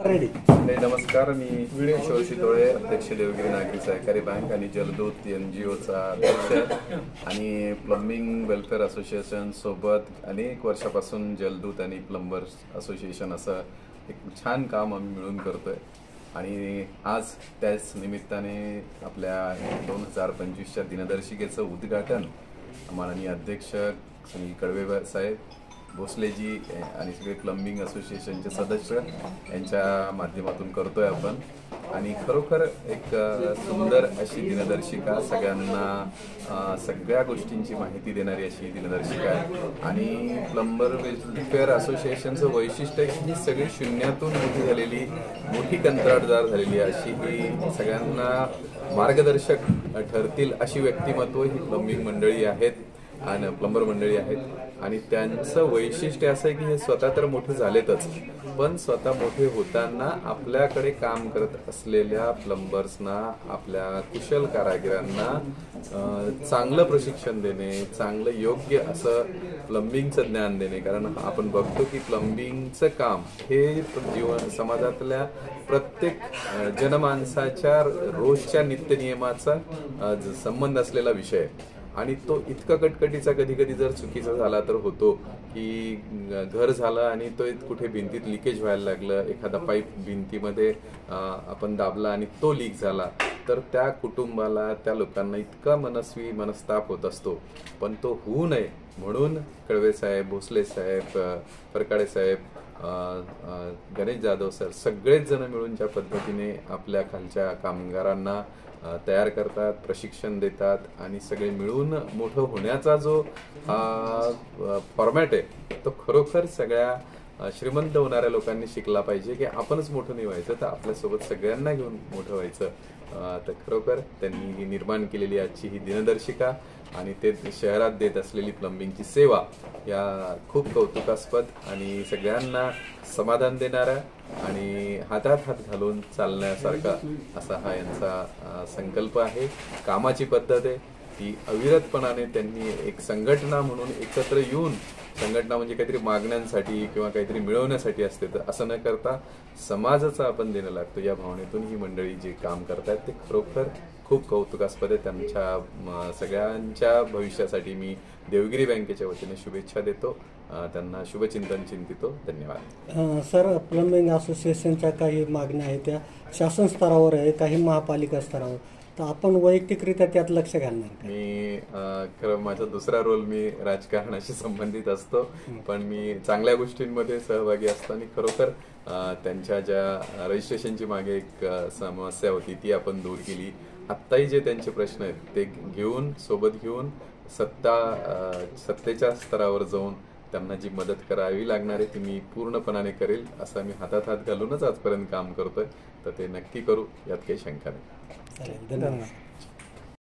नमस्कार, मी किशोर शितोळे, अध्यक्ष देवगिरी नागरी सहकारी बँक आणि जलदूत NGOचा अध्यक्ष आणि प्लंबिंग वेलफेअर असोसिएशन सोबत अनेक वर्षापासून जलदूत आणि प्लंबर्स असोसिएशन असं एक छान काम आम्ही मिळून करतोय आणि आज त्याच निमित्ताने आपल्या 2025च्या दिनदर्शिकेचं उद्घाटन माननीय अध्यक्ष सुनील कडवे साहेब, भोसलेजी आणि सगळे प्लंबिंग असोसिएशनचे सदस्य यांच्या माध्यमातून करतोय आपण आणि खरोखर एक सुंदर अशी दिनदर्शिका, सगळ्यांना सगळ्या गोष्टींची माहिती देणारी अशी दिनदर्शिका आहे. आणि प्लंबर वेलफेअर असोसिएशनचं वैशिष्ट्य आहे की ही सगळी शून्यातून मोठी झालेली, मोठी कंत्राटदार झालेली अशी ही सगळ्यांना मार्गदर्शक ठरतील अशी व्यक्तिमत्व ही प्लंबिंग मंडळी आहेत आणि प्लंबर मंडळी आहेत. आणि त्यांचं वैशिष्ट्य असं आहे की हे स्वतः तर मोठे झालेतच, पण स्वतः मोठे होताना आपल्याकडे काम करत असलेल्या प्लंबर्सना, आपल्या कुशल कारागिरांना चांगलं प्रशिक्षण देणे, चांगलं योग्य असं प्लंबिंगचं ज्ञान देणे. कारण आपण बघतो की प्लंबिंगचं काम हे समाजातल्या प्रत्येक जनमानसाच्या रोजच्या नित्यनियमाचा संबंध असलेला विषय आहे आणि तो इतका कटकटीचा कधी कधी जर चुकीचा झाला तर होतो की घर झालं आणि तो कुठे भिंतीत लिकेज व्हायला लागलं, एखादा पाईप भिंतीमध्ये आपण दाबला आणि तो लीक झाला तर त्या कुटुंबाला, त्या लोकांना इतका मनस्ताप होत असतो. पण तो होऊ नये म्हणून कडवे साहेब, भोसले साहेब, फरकाडे साहेब, गणेश जाधव सर सगळेच जण मिळून ज्या पद्धतीने आपल्या खालच्या कामगारांना तयार करतात, प्रशिक्षण देतात आणि सगळे मिळून मोठं होण्याचा जो फॉर्मॅट आहे तो खरोखर सगळ्या श्रीमंत होणाऱ्या लोकांनी शिकला पाहिजे की आपणच मोठं नाही व्हायचं तर आपल्यासोबत सगळ्यांना घेऊन मोठं व्हायचं. तर खरोखर त्यांनी निर्माण केलेली आजची ही दिनदर्शिका आणि ते शहरात देत असलेली प्लंबिंगची सेवा या खूप कौतुकास्पद आणि सगळ्यांना समाधान देणारा आणि हातात हात घालून चालण्यासारखा असा हा यांचा संकल्प आहे. कामाची पद्धत आहे ती अविरतपणाने त्यांनी एक संघटना म्हणून एकत्र येऊन, संघटना म्हणजे काहीतरी मागण्यांसाठी किंवा काहीतरी मिळवण्यासाठी असते, तर असं न करता समाजाचा आपण देणं लागतो या भावनेतून ही मंडळी जे काम करतात ते खरोखर खूप कौतुकास्पद आहे. त्यांच्या सगळ्यांच्या भविष्यासाठी मी देवगिरी बँकेच्या वतीने शुभेच्छा देतो, त्यांना शुभचिंतन चिंतितो. धन्यवाद. सर, प्लंबिंग असोसिएशनच्या काही मागण्या आहेत त्या शासन स्तरावर आहे, काही महापालिका स्तरावर, तर आपण वैयक्तिकरित्या त्यात लक्ष घालणार? मी खरं माझा दुसरा रोल मी राजकारणाशी संबंधित असतो, पण मी चांगल्या गोष्टींमध्ये सहभागी असतो आणि खरोखर त्यांच्या ज्या रजिस्ट्रेशनची मागे एक समस्या होती ती आपण दूर केली. आत्ताही जे त्यांचे प्रश्न आहेत ते सोबत घेऊन सत्तेच्या स्तरावर जाऊन त्यांना जी मदत करावी लागणार आहे ती मी पूर्णपणाने करेल, असं मी हातात हात घालूनच आजपर्यंत काम करतोय, तर ते नक्की करू, यात काही शंका नाही. धन्यवाद.